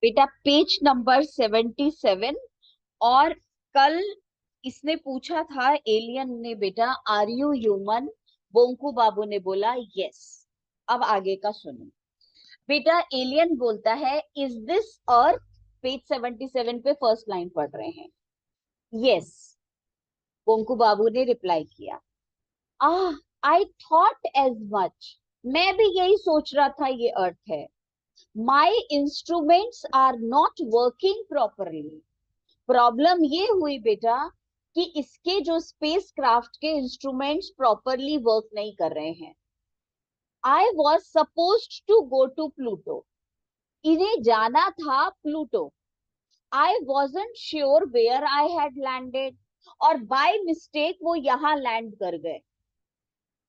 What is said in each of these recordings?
बेटा page number 77। और कल इसने पूछा था, एलियन ने, बेटा आर यू ह्यूमन? बोंकू बाबू ने बोला यस। अब आगे का सुनो। बेटा एलियन बोलता है, इज दिस अर्थ? पेज 77 पे फर्स्ट लाइन पढ़ रहे हैं। यस, बोंकू बाबू ने रिप्लाई किया। Ah, I thought as much. मैं भी यही सोच रहा था, ये अर्थ है। My instruments are not working properly. Problem ये हुई बेटा कि इसके जो स्पेस क्राफ्ट के इंस्ट्रूमेंट्स प्रॉपरली वर्क नहीं कर रहे हैं। I was suppose to go to Pluto. इन्हें जाना था Pluto. I wasn't sure where I had landed. और बाय मिस्टेक वो यहां लैंड कर गए।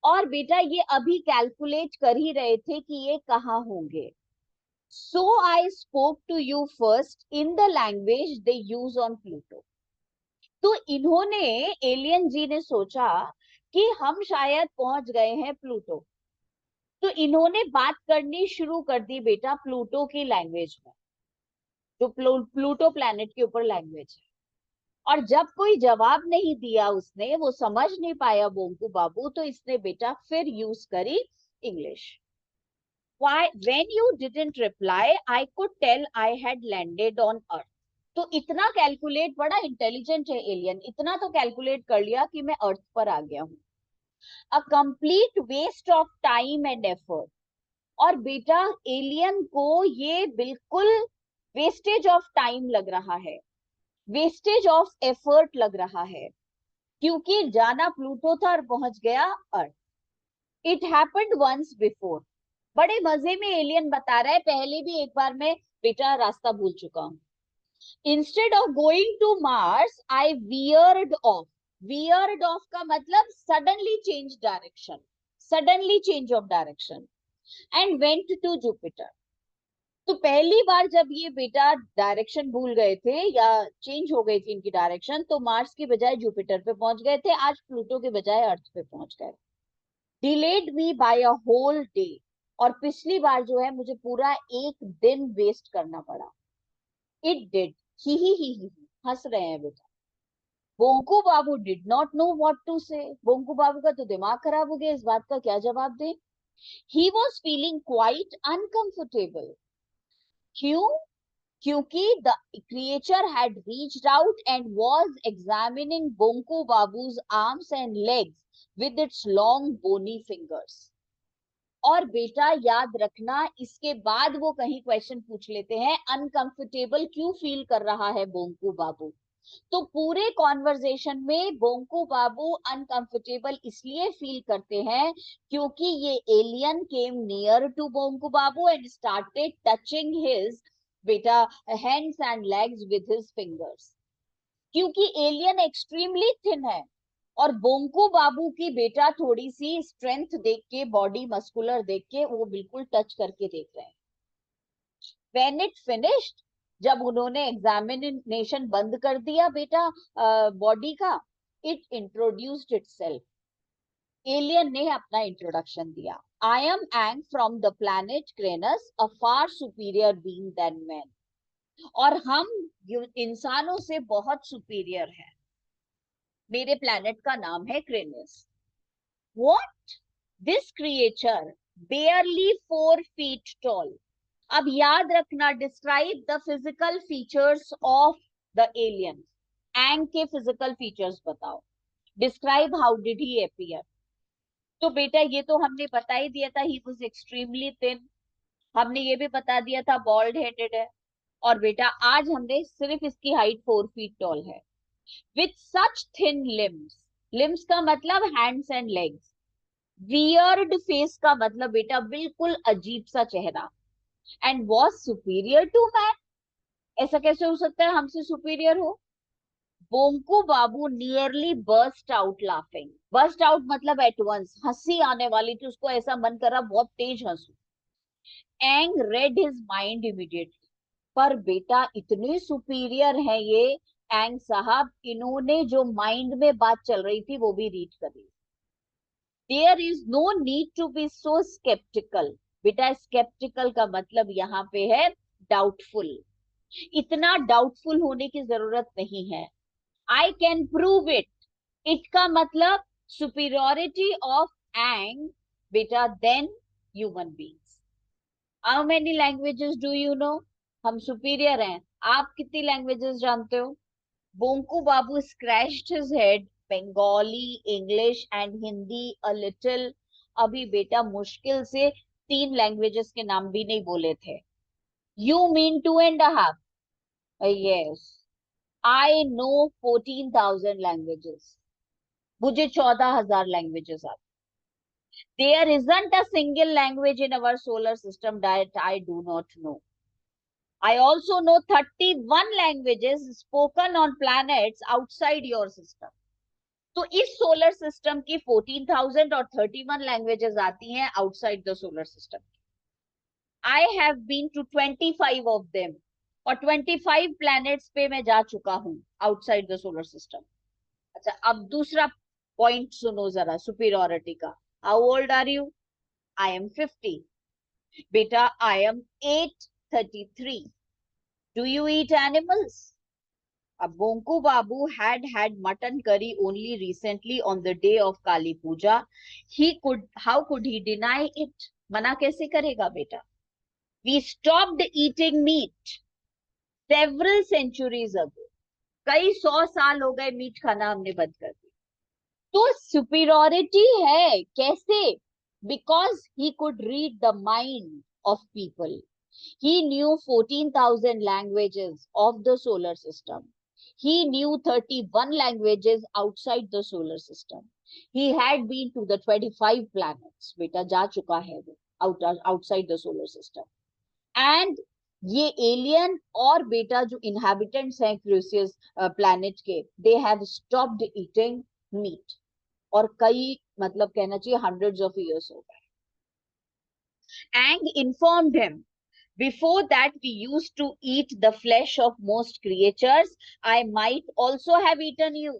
और बेटा ये अभी कैलकुलेट कर ही रहे थे कि ये कहाँ होंगे। So I spoke to you first in the language they use on Pluto. तो इन्होंने, एलियन जी ने सोचा कि हम शायद पहुंच गए हैं प्लूटो। तो इन्होंने बात करनी शुरू कर दी बेटा प्लूटो की लैंग्वेज में, जो प्लूटो प्लैनेट के ऊपर लैंग्वेज है। और जब कोई जवाब नहीं दिया उसने, वो समझ नहीं पाया बोंकू बाबू, तो इसने बेटा फिर यूज करी English. Why, when you didn't reply, I could tell I had landed on Earth. तो इतना कैलकुलेट, बड़ा इंटेलिजेंट है एलियन, इतना तो कैलकुलेट कर लिया कि मैं अर्थ पर आ गया हूँ। A complete waste of time and effort. और बेटा एलियन को ये बिल्कुल वेस्टेज ऑफ टाइम लग रहा है, वेस्टेज ऑफ एफर्ट लग रहा है, क्योंकि जाना प्लूटो था और पहुंच गया earth. It happened once before. बड़े मजे में एलियन बता रहा है, पहले भी एक बार मैं बेटा रास्ता भूल चुका हूँ। Instead of going to Mars I veered off. Veered off का मतलब suddenly change direction, suddenly change of direction, and went to Jupiter. तो पहली बार जब ये बेटा डायरेक्शन भूल गए थे या चेंज हो गई थी इनकी डायरेक्शन, तो मार्स की बजाय जुपिटर पे पहुंच गए थे, आज प्लूटो के बजाय अर्थ पे पहुंच गए। Delayed me by a whole day. और पिछली बार जो है मुझे पूरा एक दिन वेस्ट करना पड़ा। It did. ही हंस रहे हैं बेटा। Bonku Babu did not know what to say. Bonku बाबू का तो दिमाग खराब हो गया, इस बात का क्या जवाब दे। He was feeling quite uncomfortable. क्यों? क्योंकि the creature had reached out and was examining Bonku Babu's arms and legs with its long bony fingers. और बेटा याद रखना, इसके बाद वो कहीं क्वेश्चन पूछ लेते हैं, अनकंफर्टेबल क्यों फील कर रहा है बोंकू बाबू। तो पूरे कॉन्वर्जेशन में बोंकू बाबू अनकंफर्टेबल इसलिए फील करते हैं क्योंकि ये alien came near to Bonku Babu and started touching his बेटा hands and legs with his fingers. क्योंकि एलियन एक्सट्रीमली थिन है और बोंकू बाबू की बेटा थोड़ी सी स्ट्रेंथ देख के, बॉडी मस्कुलर देख के वो बिल्कुल टच करके देख रहे हैं। व्हेन इट फिनिश्ड, जब उन्होंने एग्जामिनेशन बंद कर दिया बेटा बॉडी का, इट इंट्रोड्यूस्ड इटसेल्फ। एलियन ने अपना इंट्रोडक्शन दिया। I am Ang from the planet Craneus, a far superior being than man. और हम इंसानों से बहुत सुपीरियर हैं। मेरे प्लैनेट का नाम है क्रेनस। What? This creature, barely 4 feet tall. अब याद रखना, describe the physical features of the alien. Ang के फिजिकल फीचर्स बताओ। Describe how did he appear. तो बेटा ये तो हमने बता ही दिया था, ही वाज एक्सट्रीमली थिन। हमने ये भी बता दिया था बॉल्ड हेडेड है। और बेटा आज हमने सिर्फ इसकी हाइट 4 फीट टॉल है, with such thin limbs. Limbs का मतलब hands and legs. Weird face का मतलब बेटा बिल्कुल अजीब सा चेहरा। And was superior to man. ऐसा कैसे हो सकता है हमसे सुपीरियर हो। Bonku Babu nearly burst out laughing. Burst out मतलब एट वंस, हंसी आने वाली थी उसको, ऐसा मन कर रहा बहुत तेज हंसू। एंग रेड हिज माइंड इमीडिएटली। पर बेटा इतने सुपीरियर है ये एंग साहब, इन्होंने जो माइंड में बात चल रही थी वो भी रीड कर ली। There is no need to be so sceptical. बेटा स्केप्टिकल का मतलब यहाँ पे है डाउटफुल। इतना डाउटफुल होने की जरूरत नहीं है। I can prove it. It का मतलब सुपीरियोरिटी ऑफ एंग बेटा than human beings. How many languages do you know? हम सुपीरियर हैं। आप कितनी लैंग्वेजेस जानते हो? Bonku Babu scratched his head. Bengali, English and Hindi a little. अभी बेटा मुश्किल से 3 लैंग्वेजेस के नाम भी नहीं बोले थे। You mean 2.5? Yes, I know 14,000 languages. मुझे 14,000 लैंग्वेजेस आती। There isn't a single language in our solar system that I do not know. I also know 31 languages spoken on planets outside your system. तो इस solar system की 14,000 और 31 languages आती हैं outside the solar system. I have been to 25 of them, और 25 planets पे मैं जा चुका हूं आउटसाइड द सोलर सिस्टम। अच्छा, अब दूसरा पॉइंट सुनो जरा सुपीरियोरिटी का। How old are you? I am 50। बेटा I am 833। Do you eat animals? अब बोंकू बाबू had mutton curry only recently on the day of Kali Puja. How could he deny it? मना कैसे करेगा बेटा? We stopped eating meat several centuries ago. कई 100 साल हो गए मीट खाना हमने बंद कर दिया। तो सुपीरियोरिटी है कैसे? Because he could read the mind of people. He knew 14,000 languages of the solar system. He knew 31 languages outside the solar system. He had been to the 25 planets. बेटा जा चुका है वो outside the solar system. And ये alien और बेटा जो inhabitants हैं क्रूसियस planet के, they have stopped eating meat. और कई मतलब कहना चाहिए hundreds of years हो गए. Aang informed him, before that we used to eat the flesh of most creatures. I might also have eaten you.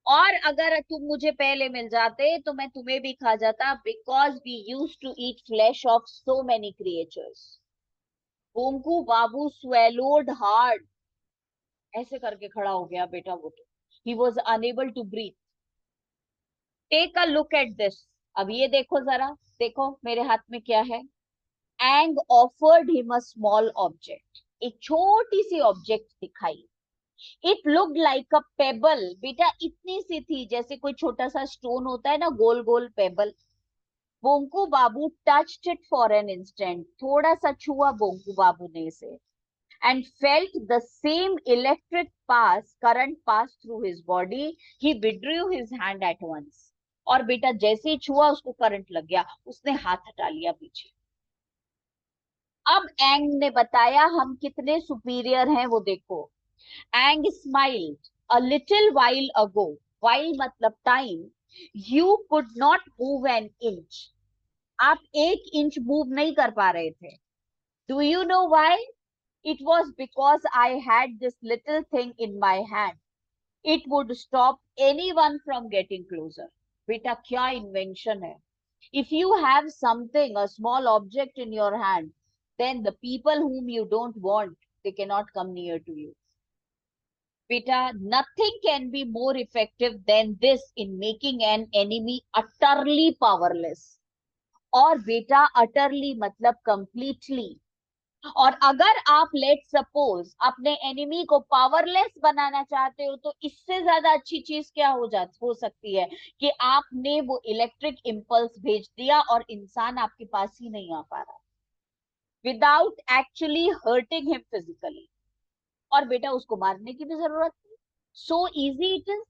और अगर तुम मुझे पहले मिल जाते तो मैं तुम्हें भी खा जाता, because we used to eat flesh of so many creatures. Bonku Babu swallowed hard. ऐसे करके खड़ा हो गया बेटा वो तो. He was unable to breathe. Take a look at this. अब ये देखो जरा, देखो मेरे हाथ में क्या है. Aang offered him a small object. एक छोटी सी ऑब्जेक्ट दिखाई. It looked like a pebble. बेटा इतनी सी थी जैसे कोई छोटा सा स्टोन होता है ना, गोल गोल pebble. Bonku Babu touched it for an instant. थोड़ा सा छुआ बोंकू बाबू ने इसे, and felt the same electric current pass through his body. He withdrew his hand at once. और बेटा जैसे ही छुआ उसको करंट लग गया, उसने हाथ हटा लिया पीछे. अब एंग ने बताया हम कितने सुपीरियर हैं वो देखो. Ang smiled. A little while ago. While मतलब time. You could not move an inch. आप 1 इंच मूव नहीं कर पा रहे थे. Do you know why? It was because I had this little thing in my hand. It would stop any one from getting closer. बेटा क्या invention है. If you have something, a small object in your hand, then the people whom you don't want, they cannot come near to you. Beta, nothing can be more effective than this in making an enemy utterly powerless. और बेटा utterly मतलब completely. और अगर आप let suppose अपने enemy को powerless बनाना चाहते हो तो इससे ज्यादा अच्छी चीज क्या हो सकती है कि आपने वो इलेक्ट्रिक इंपल्स भेज दिया और इंसान आपके पास ही नहीं आ पा रहा, without actually hurting him physically. और बेटा उसको मारने की भी जरूरत नहीं. So easy it is.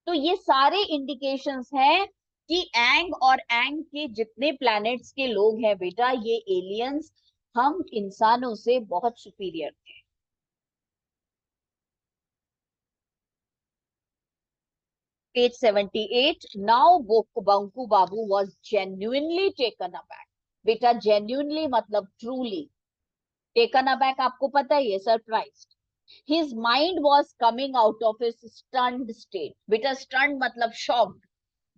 तो ये सारे इंडिकेशंस हैं कि एंग और एंग के जितने प्लैनेट्स के लोग हैं बेटा, ये एलियंस हम इंसानों से बहुत सुपीरियर थे. Page 78. Now Bonku Babu was genuinely taken aback. बेटा genuinely मतलब truly. Taken aback आपको पता ही है, surprised. His mind was coming out of his stunned state. बेटा stunned मतलब shocked.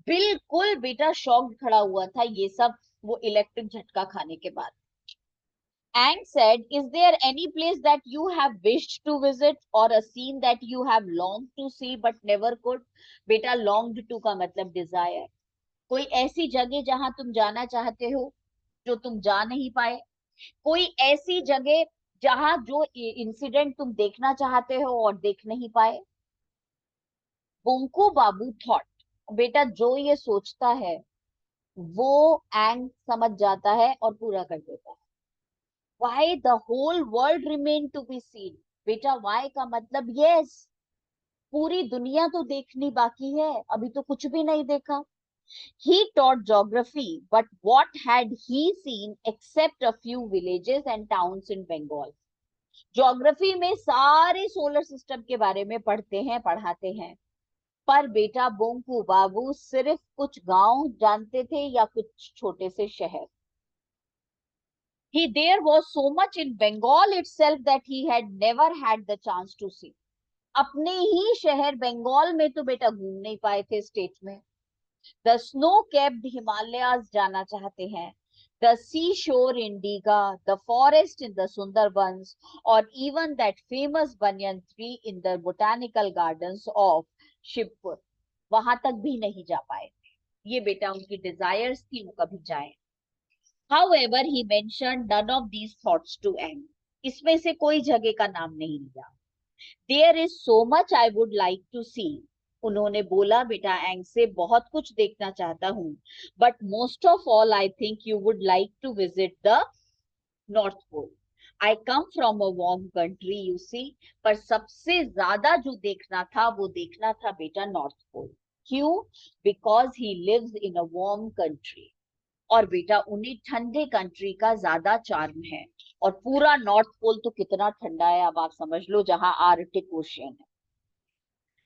बिल्कुल बेटा shocked खड़ा हुआ था ये सब वो इलेक्ट्रिक झटका खाने के बाद. Aang said, is there any place that you have wished to visit or a scene that you have longed to see but never could? बेटा longed to का मतलब desire. कोई ऐसी जगह जहां तुम जाना चाहते हो जो तुम जा नहीं पाए, कोई ऐसी जगह जहां जो इंसिडेंट तुम देखना चाहते हो और देख नहीं पाए. बोंको बाबू थॉट, बेटा जो ये सोचता है वो एंग समझ जाता है और पूरा कर देता है. Why the whole world remain to be seen? बेटा why का मतलब yes, पूरी दुनिया तो देखनी बाकी है, अभी तो कुछ भी नहीं देखा. He taught geography, but what had he seen except a few villages and towns in Bengal? Geography में सारे सोलर सिस्टम के बारे में पढ़ते हैं, पढ़ाते हैं, पर बेटा बोंकू बाबू सिर्फ कुछ गांव जानते थे या कुछ छोटे से शहर. There was so much in Bengal itself that he had never had the chance to see. अपने ही शहर बंगाल में तो बेटा घूम नहीं पाए थे स्टेट में. द स्नो कैप्ड हिमालयाज जाना चाहते हैं, the sea shore in Digha, the forest in the Sundarbans, और even that famous banyan tree in the botanical gardens of Shibpur. वहां तक भी नहीं जा पाए थे. ये बेटा उनकी डिजायर्स थी, वो कभी जाए. However, he mentioned none of these thoughts to Aang. इसमें से कोई जगह का नाम नहीं लिया. There is so much I would like to see. उन्होंने बोला बेटा एंग से बहुत कुछ देखना चाहता हूँ, but most of all I think you would like to visit the North Pole. I come from a warm country, you see. पर सबसे ज्यादा जो देखना था वो देखना था बेटा नॉर्थ पोल. क्यों? Because he lives in a warm country. और बेटा उन्हीं ठंडे कंट्री का ज्यादा चार्म है. और पूरा नॉर्थ पोल तो कितना ठंडा है अब आप समझ लो, जहां आर्टिक ओशियन है.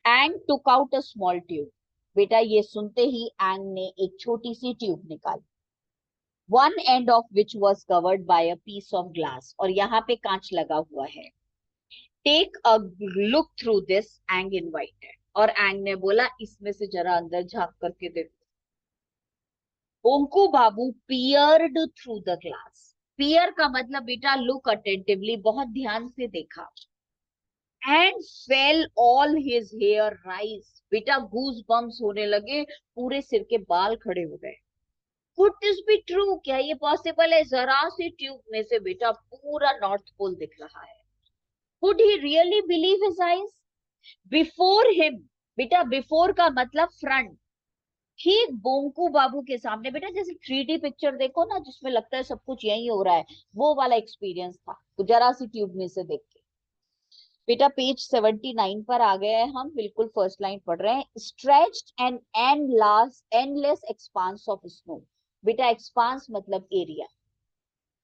Ang took out a small tube. बेटा ये सुनते ही एंग ने एक छोटी सी ट्यूब निकाली. One end of which was covered by a piece of glass, और यहाँ पे कांच लगा हुआ है. Take a look through this, Ang invited. और एंग ने बोला इसमें से जरा अंदर झांक करके देखो. Onku Babu peered through the glass. Peer का मतलब बेटा लुक अटेंटिवली, बहुत ध्यान से देखा. And fell all his hair rise. बेटा गूज बम्स होने लगे, पूरे सिर के बाल खड़े हो गए. Could this be true? क्या ये पॉसिबल है? जरा सी ट्यूब में से बेटा पूरा नॉर्थ पोल दिख रहा है. Could he really believe his eyes? Before him, बेटा बिफोर का मतलब फ्रंट, ठीक बोंकू बाबू के सामने बेटा जैसे 3D पिक्चर देखो ना जिसमें लगता है सब कुछ यही हो रहा है, वो वाला एक्सपीरियंस था. तो जरा सी ट्यूब में से देख के. बेटा पेज 79 पर आ गए हैं हम, बिल्कुल फर्स्ट लाइन पढ़ रहे हैं. Stretched and endless expanse of snow. बेटा एक्सपांस मतलब एरिया.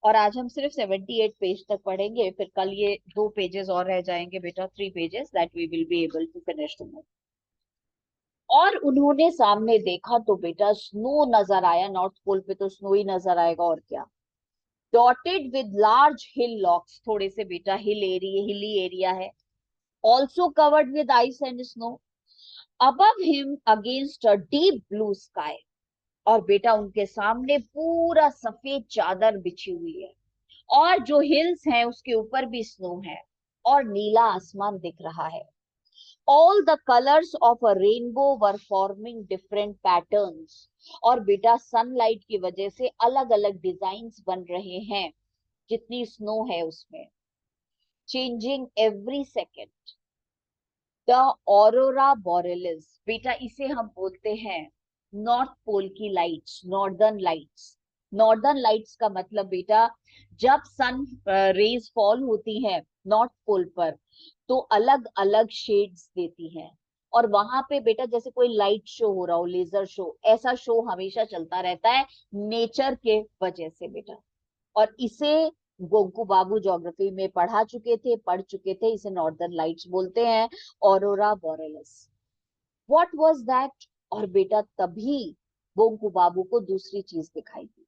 और आज हम सिर्फ 78 पेज तक पढ़ेंगे, फिर कल ये 2 पेजेस और रह जाएंगे बेटा, 3 pages that we will be able to finish tomorrow. और उन्होंने सामने देखा तो बेटा स्नो नजर आया. नॉर्थ पोल पे तो स्नो ही नजर आएगा और क्या. Dotted with large hill locks, थोड़े से बेटा हिली एरिया है. Also covered with ice and snow. Above him against a deep blue sky. और बेटा उनके सामने पूरा सफेद चादर बिछी हुई है, और जो हिल्स हैं उसके ऊपर भी स्नो है, और नीला आसमान दिख रहा है. All the colors of a rainbow were forming different patterns. और बेटा सनलाइट की वजह से अलग अलग डिजाइन्स बन रहे हैं जितनी स्नो है उसमें. Changing every second. The aurora borealis. बेटा इसे हम बोलते हैं नॉर्थ पोल की lights, northern lights. Northern lights का मतलब बेटा जब सन रेज फॉल होती है नॉर्थ पोल पर तो अलग अलग शेड्स देती हैं. और वहां पे बेटा जैसे कोई लाइट शो हो रहा हो, लेजर शो, ऐसा शो हमेशा चलता रहता है नेचर के वजह से बेटा. और इसे गोंकू बाबू ज्योग्राफी में पढ़ चुके थे. इसे नॉर्दर्न लाइट्स बोलते हैं, aurora borealis. What was that? और बेटा तभी गोंकू बाबू को दूसरी चीज दिखाई दी.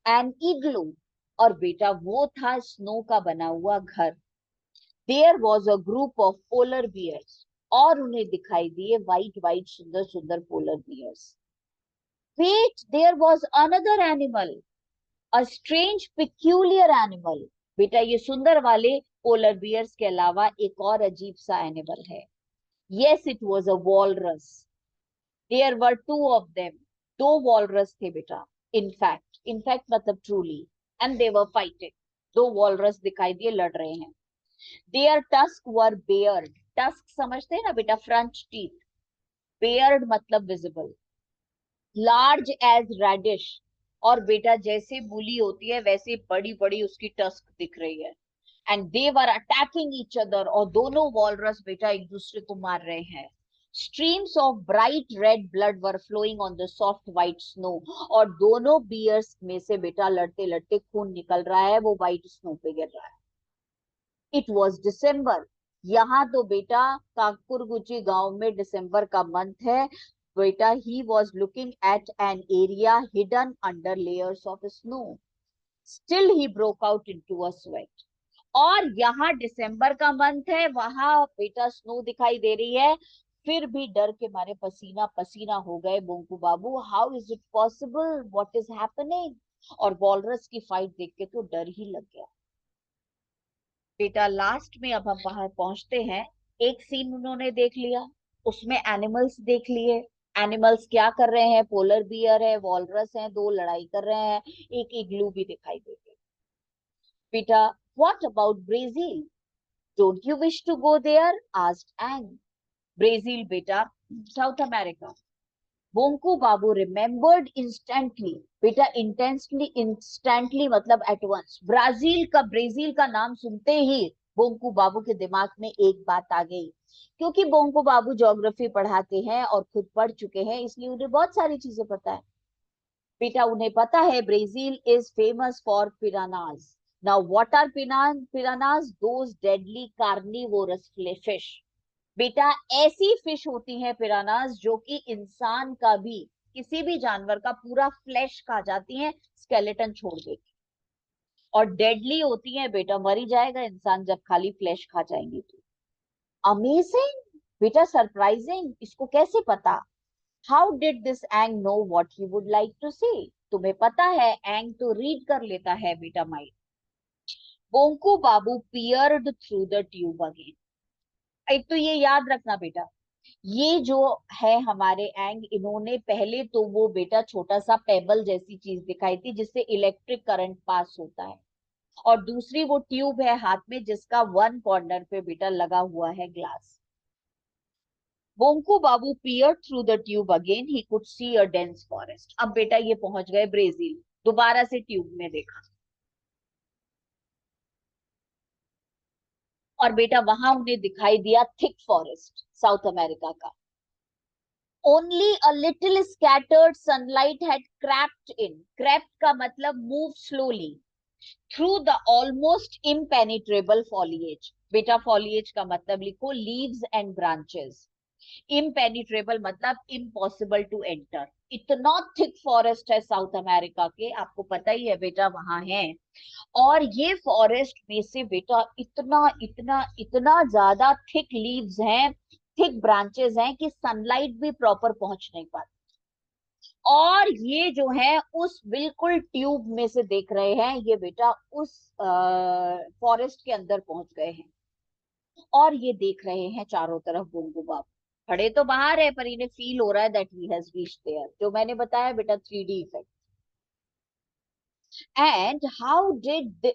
एन इग्लू. और बेटा वो था स्नो का बना हुआ घर. There was a group of polar bears. और उन्हें दिखाई दिए व्हाइट व्हाइट सुंदर सुंदर polar bears. Wait, there was another animal. A strange peculiar animal, बेटा ये सुंदर वाले पोलर बियर्स के अलावा एक और अजीब सा एनिमल है. Yes, it was a walrus. There were two of them. दो वॉलरस थे बेटा. इनफैक्ट मतलब truly. And they were fighting. दो वॉलरस दिखाई दिए, लड़ रहे हैं. Their tusk were bared. Tusk समझते हैं ना बेटा, फ्रंट टीथ. बेयर्ड मतलब विजिबल. Large edge reddish. और बेटा जैसे मूली होती है वैसे बड़ी बड़ी उसकी टस्क दिख रही है. And they were attacking each other. और दोनों वॉलरस बेटा एक दूसरे को मार रहे हैं. Streams of bright red blood were flowing on the soft white snow. और दोनों बियर्स में से बेटा लड़ते लड़ते खून निकल रहा है, वो व्हाइट स्नो पे गिर रहा है. It was December. यहाँ तो बेटा काकुरगुची गांव में दिसंबर का मंथ है बेटा. He was looking at an area hidden under layers of snow. Still he broke out into a sweat. और यहाँ दिसंबर का मंथ है, वहां बेटा स्नो दिखाई दे रही है, फिर भी डर के मारे पसीना पसीना हो गए Bonku Babu. How is it possible, what is happening. और वॉलरस की फाइट देख के तो डर ही लग गया बेटा. लास्ट में अब हम वहां पहुंचते हैं. एक सीन उन्होंने देख लिया, उसमें एनिमल्स देख लिए. एनिमल्स क्या कर रहे हैं, पोलर बियर है, वॉलरस है, दो लड़ाई कर रहे हैं. एक इग्लू भी दिखाई देते बेटा. What about Brazil, don't you wish to go there, asked Ang. Brazil बेटा, South America. Bonku Babu remembered instantly. बेटा इंस्टेंटली मतलब एट वंस. ब्राजील का नाम सुनते ही बोंकू बाबू के दिमाग में एक बात आ गई. क्योंकि बोंकू बाबू ज्योग्राफी पढ़ाते हैं और खुद पढ़ चुके हैं, इसलिए उन्हें बहुत सारी चीजें पता है बेटा. उन्हें पता है Brazil is famous for piranhas. Now what are piranhas, those deadly carnivorous fish. बेटा ऐसी फिश होती हैं पिरानास जो कि इंसान का भी, किसी भी जानवर का पूरा फ्लैश खा जाती हैं, स्केलेटन छोड़ देती. और डेडली होती हैं बेटा, मर ही जाएगा इंसान जब खाली फ्लैश खा जाएंगी तो. अमेजिंग बेटा, सरप्राइजिंग. इसको कैसे पता. How did this Ang know what he would like to say. तुम्हें पता है एंग तो रीड कर लेता है बेटा mind. Bonku Babu peered through the tube again. एक तो ये याद रखना बेटा, ये जो है हमारे एंग, इन्होंने पहले तो वो बेटा छोटा सा पेबल जैसी चीज दिखाई थी जिससे इलेक्ट्रिक करंट पास होता है. और दूसरी वो ट्यूब है हाथ में जिसका वन कॉर्नर पे बेटा लगा हुआ है glass. Bonku Babu peer through the tube again. He could see a dense forest. अब बेटा ये पहुंच गए ब्राजील. दोबारा से ट्यूब में देखा और बेटा वहां उन्हें दिखाई दिया थिक फॉरेस्ट साउथ अमेरिका का. Only a little scattered sunlight had crept in. Crept का मतलब move slowly through the almost impenetrable foliage. बेटा foliage का मतलब लिखो leaves and branches. Impenetrable मतलब impossible to enter. इतना थिक फॉरेस्ट है साउथ अमेरिका के, आपको पता ही है बेटा वहां है. और ये फॉरेस्ट में से बेटा इतना इतना इतना ज्यादा थिक लीव्स हैं, थिक ब्रांचेस हैं कि सनलाइट भी प्रॉपर पहुंच नहीं पाती. और ये जो है उस बिल्कुल ट्यूब में से देख रहे हैं, ये बेटा उस फॉरेस्ट के अंदर पहुंच गए हैं. और ये देख रहे हैं चारों तरफ बोंगो बाबू. खड़े तो बाहर है पर इन्हें फील हो रहा है that he has reached there, जो मैंने बताया बेटा 3D effect. And how did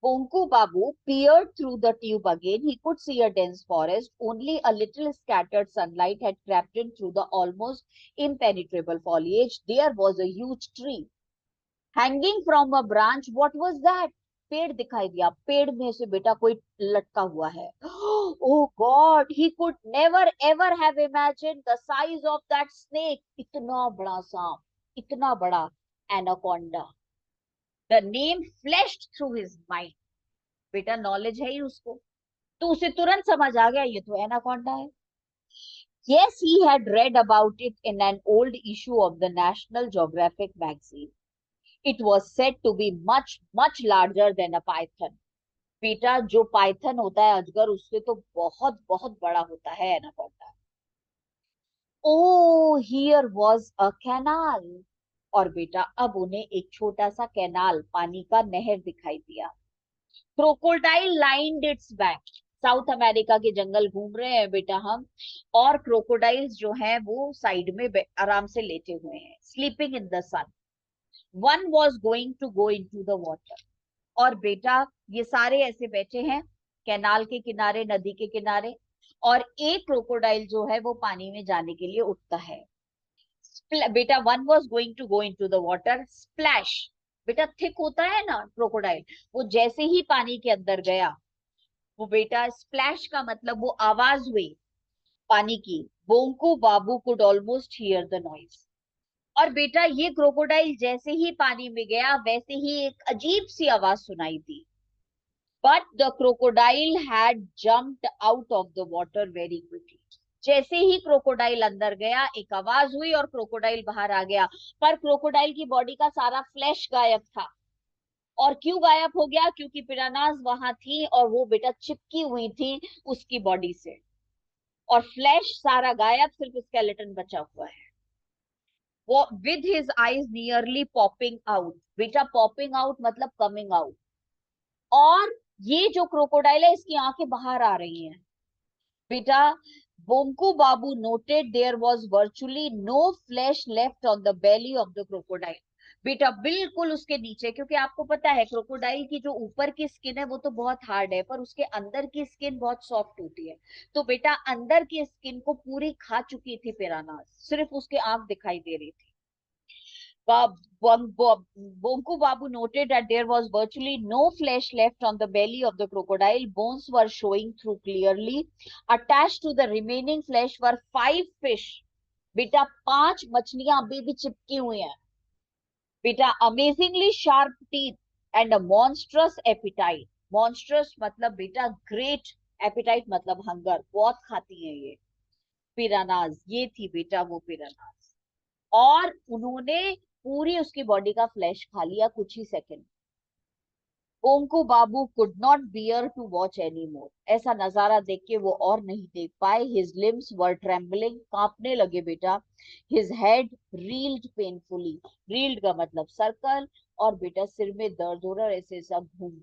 Bonku Babu peered through the tube again. He could see a dense forest. Only a little scattered sunlight had crept in through the almost impenetrable foliage. There was a huge tree. Hanging from a branch, what was that? पेड़ दिखाई दिया. पेड़ में से बेटा कोई लटका हुआ है. Oh God, he could never ever have imagined the size of that snake. इतना बड़ा सांप, इतना बड़ा anaconda. The name flashed through his mind. बेटा नॉलेज है ही उसको, तो उसे तुरंत समझ आ गया ये तो एनाकोंडा है. Yes, he had read about it in an old issue of the National Geographic magazine. It was said to be much, much larger than a python. बेटा जो पाइथन होता है अजगर, उससे तो बहुत बहुत बड़ा होता है anaconda. Oh, here was a canal. और बेटा अब उन्हें एक छोटा सा कैनाल, पानी का नहर दिखाई दिया। Crocodile lined it's bank. South America के जंगल घूम रहे हैं बेटा हम, और क्रोकोडाइल्स जो हैं वो साइड में आराम से लेटे हुए हैं, sleeping in the sun. One was going to go into the water. और बेटा ये सारे ऐसे बैठे हैं कैनाल के किनारे, नदी के किनारे, और एक क्रोकोडाइल जो है वो पानी में जाने के लिए उठता है। बेटा one was going to go into the water, splash. बेटा थिक होता है ना क्रोकोडाइल, वो जैसे ही पानी के अंदर गया, वो बेटा स्प्लैश का मतलब वो आवाज हुई पानी की। Bonku Babu could almost hear the noise. और बेटा ये क्रोकोडाइल जैसे ही पानी में गया वैसे ही एक अजीब सी आवाज सुनाई दी। But the crocodile had jumped out of the water very quickly. जैसे ही क्रोकोडाइल अंदर गया एक आवाज हुई और क्रोकोडाइल बाहर आ गया, पर क्रोकोडाइल की बॉडी का सारा फ्लैश गायब था। और क्यों गायब हो गया? क्योंकि पिरानाज वहां थी और वो बेटा चिपकी हुई थी उसकी बॉडी से, और फ्लैश सारा गायब, सिर्फ स्केलेटन बचा हुआ है। वो with his eyes nearly popping out. बेटा पॉपिंग आउट मतलब कमिंग आउट। और ये जो क्रोकोडाइल है इसकी आंखें बाहर आ रही हैं बेटा। Bonku Babu noted there was virtually no flesh left on the belly of the crocodile. बेटा बिल्कुल उसके नीचे, क्योंकि आपको पता है क्रोकोडाइल की जो ऊपर की स्किन है वो तो बहुत हार्ड है, पर उसके अंदर की स्किन बहुत सॉफ्ट होती है। तो बेटा अंदर की स्किन को पूरी खा चुकी थी पिरानास, सिर्फ उसके आंख दिखाई दे रही थी। Bonku Babu noted that there was virtually no flesh left on the belly of the crocodile. Bones were showing through clearly. Attached to the remaining flesh were 5 fish. बेटा 5 मछलियां अभी भी चिपकी हुई हैं। बेटा amazingly sharp teeth and a monstrous appetite. Monstrous मतलब बेटा ग्रेट, एपिटाइट मतलब हंगर, बहुत खाती हैं ये पिरानाज। ये थी बेटा वो पिरानाज, और उन्होंने पूरी उसकी बॉडी का फ्लैश खा लिया कुछ ही second. Bonku Babu could not bear to watch any more. ऐसा नजारा देख के वो और नहीं देख पाए। हिज लिम्स वर ट्रेम्बलिंग, कांपने लगे बेटा। His head reeled painfully. Reeled का मतलब सर्कल, और बेटा सिर में दर्द हो रहा, ऐसे सब घूम।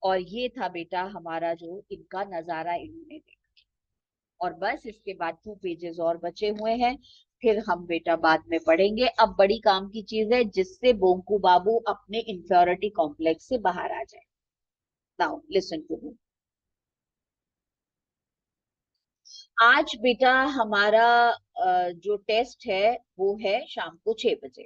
और ये था बेटा हमारा जो इनका नजारा इन्होंने देखा। और बस इसके बाद 2 पेजेस और बचे हुए हैं, फिर हम बेटा बाद में पढ़ेंगे। अब बड़ी काम की चीज है जिससे बोंकू बाबू अपने इंफ्योरिटी कॉम्प्लेक्स से बाहर आ जाए। Now listen to me. आज बेटा हमारा जो टेस्ट है वो है शाम को 6 बजे।